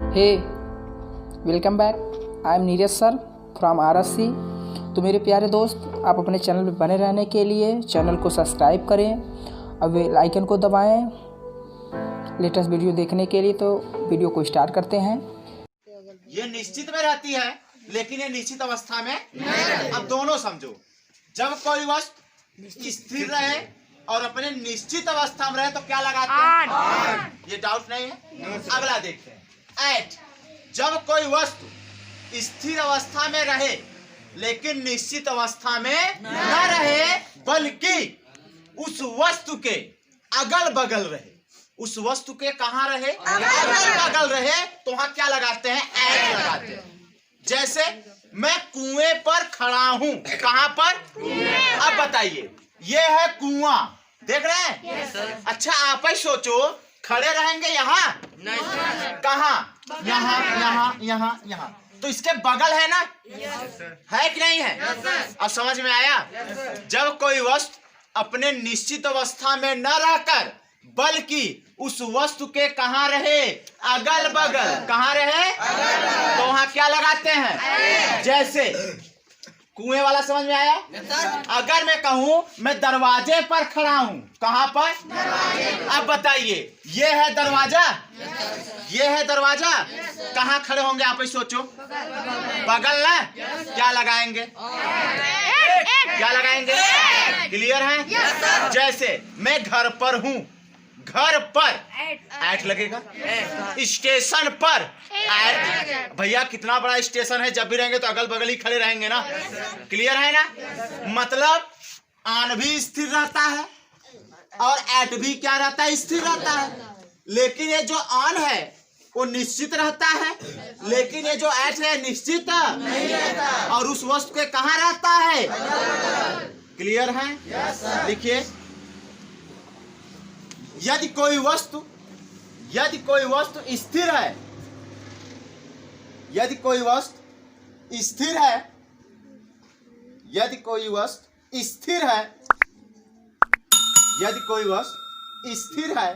Hey welcome back. I am Neeraj sir from RSC। तो मेरे प्यारे दोस्त, आप अपने चैनल में बने रहने के लिए चैनल को सब्सक्राइब करें और बेल आइकन को दबाएं लेटेस्ट वीडियो देखने के लिए। तो वीडियो को स्टार्ट करते हैं। ये निश्चित में रहती है लेकिन ये निश्चित अवस्था में नहीं। अब दोनों समझो, जब कोई वस्तु स्थिर रहे और अपने निश्चित अवस्था में रहे तो क्या लगाते हैं? ये डाउट नहीं है। अगला देखते हैं। एट, जब कोई वस्तु स्थिर अवस्था में रहे लेकिन निश्चित अवस्था में न रहे बल्कि उस वस्तु के अगल बगल रहे, उस वस्तु के कहाँ रहे? अगल बगल रहे, तो वहां क्या लगाते हैं? एट लगाते हैं। जैसे मैं कुएं पर खड़ा हूं। कहां पर? अब बताइए, ये है कुआं, देख रहे हैं? yes, अच्छा आप ही सोचो, खड़े रहेंगे यहाँ? कहाँ? यहाँ यहाँ यहाँ यहाँ, तो इसके बगल है ना? yes, है कि नहीं है? yes, अब समझ में आया? yes, जब कोई वस्तु अपने निश्चित अवस्था में न रहकर बल्कि उस वस्तु के कहाँ रहे? अगल बगल। कहाँ रहे? तो वहां क्या लगाते हैं? जैसे कुएं वाला समझ में आया? अगर मैं कहूं मैं दरवाजे पर खड़ा हूं। कहां पर? अब बताइए, ये है दरवाजा, ये है दरवाजा। कहां खड़े होंगे आप ही सोचो? बगल ना? क्या लगाएंगे? क्या लगाएंगे? क्लियर है? जैसे मैं घर पर हूं, घर पर एट लगेगा। स्टेशन पर एट। भैया कितना बड़ा स्टेशन है, जब भी रहेंगे तो अगल बगल ही खड़े रहेंगे ना। क्लियर है ना? मतलब आन भी स्थिर रहता है और एट भी क्या रहता है? स्थिर रहता है। लेकिन ये जो आन है वो निश्चित रहता है, लेकिन ये जो एट है निश्चित नहीं रहता। और उस वस्तु के कहाँ रहता है? क्लियर है? देखिए, यदि कोई वस्तु स्थिर है, यदि कोई वस्तु स्थिर है, यदि कोई वस्तु स्थिर है, यदि कोई वस्तु स्थिर है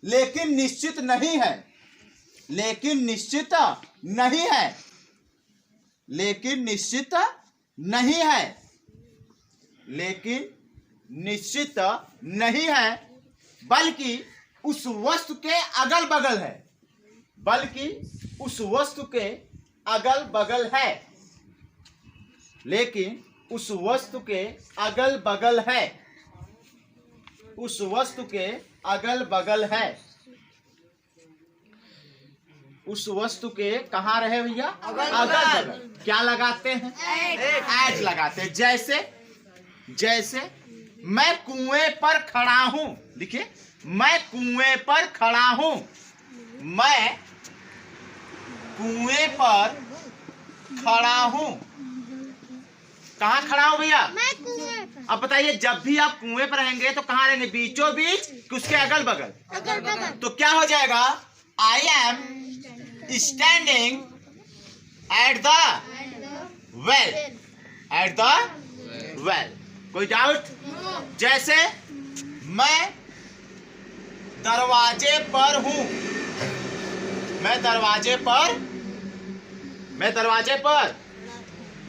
लेकिन निश्चित नहीं है, लेकिन निश्चित नहीं है, लेकिन निश्चित नहीं है, लेकिन निश्चित नहीं है बल्कि उस वस्तु के अगल बगल है, बल्कि उस वस्तु के अगल बगल है, लेकिन उस वस्तु के अगल बगल है, उस वस्तु के अगल बगल है, उस वस्तु के कहाँ रहे भैया? अगल बगल। क्या लगाते हैं? एट लगाते हैं। जैसे मैं कुएं पर खड़ा हूं। देखिए, मैं कुएं पर खड़ा हूं, मैं कुएं पर खड़ा हूं। कहां खड़ा हूं भैया? अब बताइए, जब भी आप कुएं पर रहेंगे तो कहां रहेंगे? बीचों बीच कि उसके अगल बगल? तो क्या हो जाएगा? I am standing at the well, at the well. कोई डाउट? जैसे मैं दरवाजे पर हूं, मैं दरवाजे पर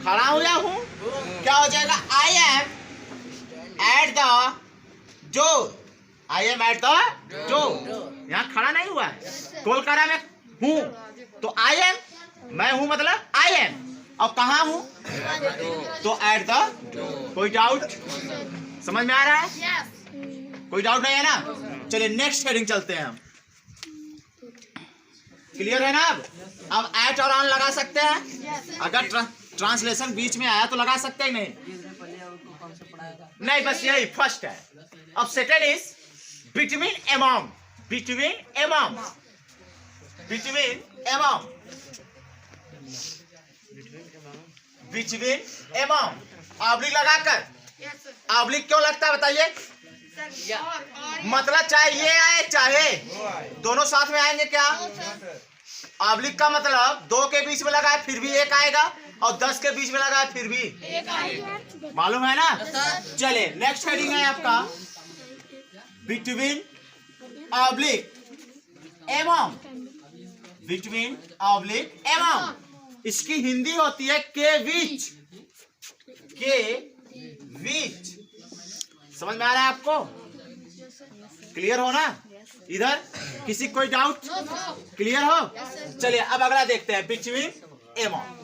खड़ा हूं या हूं? क्या हो जाएगा? I am at the door, I am at the door. यहां खड़ा नहीं हुआ है, कोलकाता में हूं तो आई एम, मैं हूं मतलब आई एम। और कहां हूं? तो एट द। कोई डाउट? समझ में आ रहा है? कोई डाउट नहीं है ना? चलिए नेक्स्ट हेडिंग चलते हैं हम। क्लियर है ना? अब एट और ऑन लगा सकते हैं। अगर ट्रांसलेशन बीच में आया तो लगा सकते ही नहीं, बस यही फर्स्ट है। अब second is between among, between among, between among, between among. Oblique लगाकर। ऑब्लिक क्यों लगता है बताइए? मतलब चाहे ये आए चाहे दोनों साथ में आएंगे। क्या ऑब्लिक का मतलब? दो के बीच में लगाए फिर भी एक आएगा और 10 के बीच में लगाए फिर भी एक आएगा। मालूम है ना? चलिए नेक्स्ट हेडिंग है आपका between oblique among, between oblique among. इसकी हिंदी होती है के बीच, के बीच। समझ में आ रहा है आपको? क्लियर हो ना? इधर किसी कोई डाउट? क्लियर हो? चलिए अब अगला देखते हैं, बिटवीन एमंग।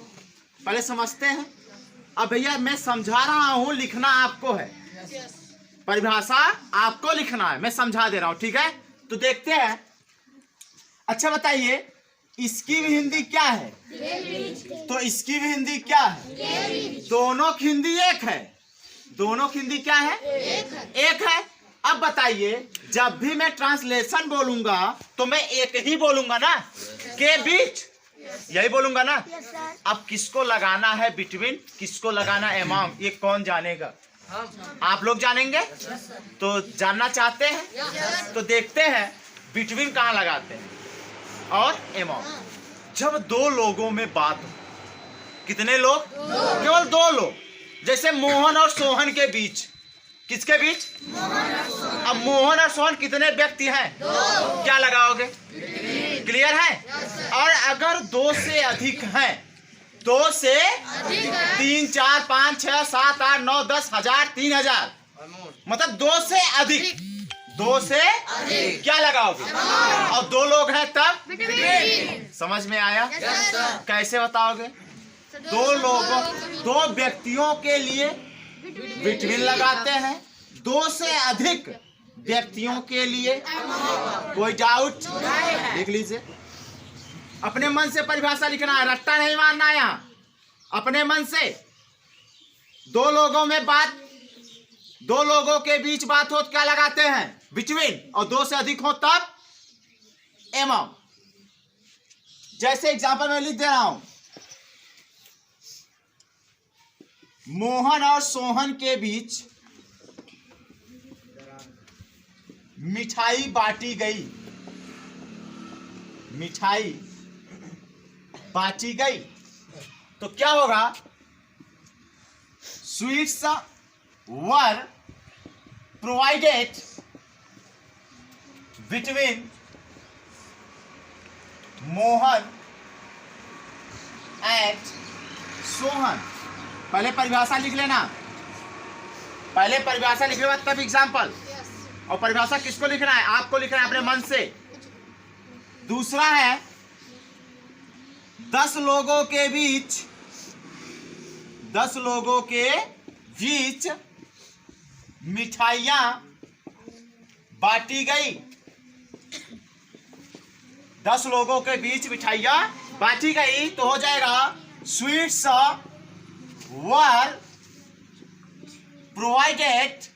पहले समझते हैं। अब भैया मैं समझा रहा हूं, लिखना आपको है, परिभाषा आपको लिखना है, मैं समझा दे रहा हूं, ठीक है? तो देखते हैं। अच्छा बताइए, इसकी भी हिंदी क्या है? तो इसकी भी हिंदी क्या है? दोनों की हिंदी एक है। दोनों की हिंदी क्या है? एक है। अब बताइए, जब भी मैं ट्रांसलेशन बोलूंगा तो मैं एक ही बोलूंगा ना, के बीच, यही बोलूंगा ना। अब किसको लगाना है बिटवीन, किसको लगाना एमंग, ये कौन जानेगा? आप लोग जानेंगे? तो जानना चाहते हैं? तो देखते हैं बिटवीन कहाँ लगाते हैं और एमंग। जब दो लोगों में बात हो, कितने लोग? केवल दो लोग। जैसे मोहन और सोहन के बीच, किसके बीच? अब मोहन और सोहन कितने व्यक्ति हैं? क्या लगाओगे? क्लियर है? और अगर दो से अधिक हैं, दो से 3, 4, 5, 6, 7, 8, 9, 10, 1000, 3000, मतलब दो से अधिक, दो से क्या लगाओगे? और दो लोग हैं तब? समझ में आया? कैसे बताओगे? दो लोगों, दो व्यक्तियों के लिए बिटवीन लगाते हैं, दो से अधिक व्यक्तियों के लिए। कोई डाउट? लिख लीजिए। अपने मन से परिभाषा लिखना है, रट्टा नहीं मारना है यहाँ, अपने मन से। दो लोगों में बात, दो लोगों के बीच बात हो तो क्या लगाते हैं? बिटवीन। और दो से अधिक हो तब एमंग। जैसे एग्जांपल मैं लिख दे रहा हूं, मोहन और सोहन के बीच मिठाई बांटी गई, मिठाई बांटी गई, तो क्या होगा? Sweets were provided between Mohan and Sohan. पहले परिभाषा लिख लेना, पहले परिभाषा लिखने के बाद तब एग्जाम्पल। और परिभाषा किसको लिखना है? आपको लिखना है अपने मन से। दूसरा है, 10 लोगों के बीच, 10 लोगों के बीच मिठाइयां बांटी गई, 10 लोगों के बीच मिठाइयां बांटी गई, तो हो जाएगा स्वीट्स वर प्रोवाइडेड।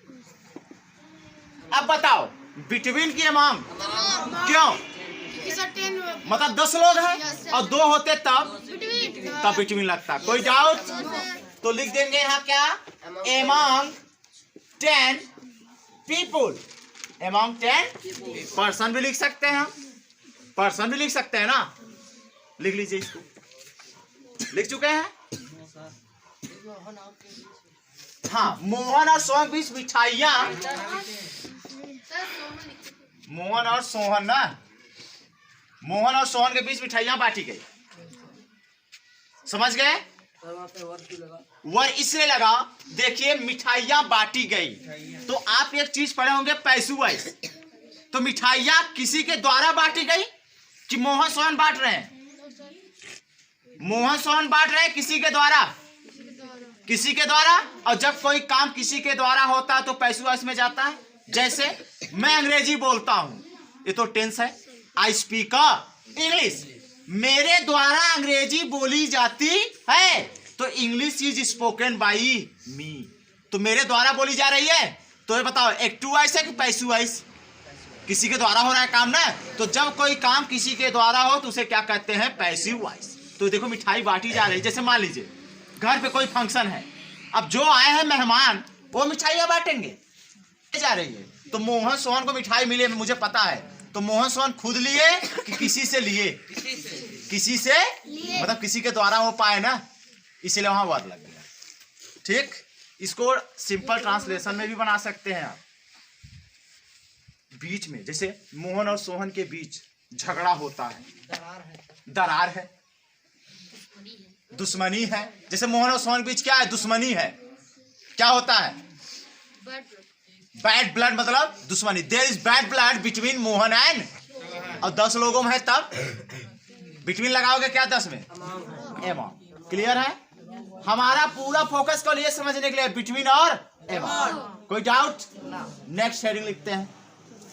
अब बताओ बिटवीन की एमंग क्यों? मतलब 10 लोग हैं और 2 होते तब बिटवीन लगता। कोई डाउट? तो लिख देंगे यहाँ क्या? Among 10 people. एमंग 10 पर्सन भी लिख सकते हैं, हम पर्सन भी लिख सकते हैं ना। लिख लीजिए इसको, लिख चुके हैं? हाँ, मोहन और सोहन बीच मिठाइयां, मोहन और सोहन ना, मोहन और सोहन के बीच मिठाइयां बांटी गई। समझ गए? वर इसलिए लगा, देखिए मिठाइयां बांटी गई, तो आप एक चीज पढ़े होंगे पैसू वाइज। तो मिठाइयां किसी के द्वारा बांटी गई कि मोहन सोहन बांट रहे हैं? मोहन सोहन बांट रहे हैं किसी के द्वारा, किसी के द्वारा। और जब कोई काम किसी के द्वारा होता है तो पैसू वाइज में जाता है। जैसे मैं अंग्रेजी बोलता हूं, ये तो टेंस है। आई स्पीक इंग्लिश, मेरे द्वारा अंग्रेजी बोली जाती है, तो इंग्लिश इज स्पोकन बाई मी, तो मेरे द्वारा बोली जा रही है। तो ये बताओ एक्टिव वॉइस है कि पैसिव वॉइस? किसी के द्वारा हो रहा है काम ना। तो जब कोई काम किसी के द्वारा हो तो उसे क्या कहते हैं? Passive voice. तो देखो मिठाई बांटी जा रही है। जैसे मान लीजिए घर पे कोई फंक्शन है, अब जो आए हैं मेहमान वो मिठाइयाँ बांटेंगे जा रही है, तो मोहन सोहन को मिठाई मिले मुझे पता है, तो मोहन सोहन खुद लिए कि किसी से लिए? किसी से मतलब किसी के द्वारा हो पाए ना, इसीलिए वहां वर्ड लग गया। ठीक, इसको सिंपल ट्रांसलेशन में भी बना सकते हैं आप। बीच में, जैसे मोहन और सोहन के बीच झगड़ा होता है, दरार है, दुश्मनी है। जैसे मोहन और सोहन के बीच क्या है? दुश्मनी है। क्या होता है? बैड ब्लड, मतलब दुश्मनी। There is bad blood between Mohan and, और 10 लोगों में है तब बिटवीन लगाओगे क्या 10 में? एमॉन्ग। क्लियर है? हमारा पूरा फोकस को लिए समझने के लिए बिटवीन और एमॉन्ग। कोई डाउट? नेक्स्ट हेडिंग लिखते हैं।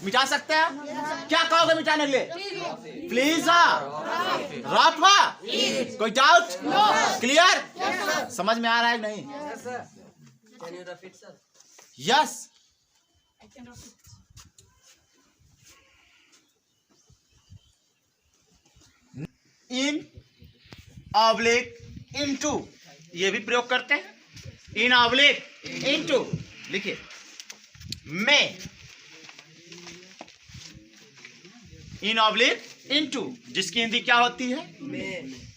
मिटा सकते हैं? क्या कहोगे मिटाने के लिए? प्लीज। रफ। कोई डाउट? क्लियर? समझ में आ रहा है नहीं? यस। इन ऑब्लिक इनटू, ये भी प्रयोग करते हैं। इन ऑब्लिक इनटू लिखिए। में, इन ऑब्लिक इनटू, जिसकी हिंदी क्या होती है? में।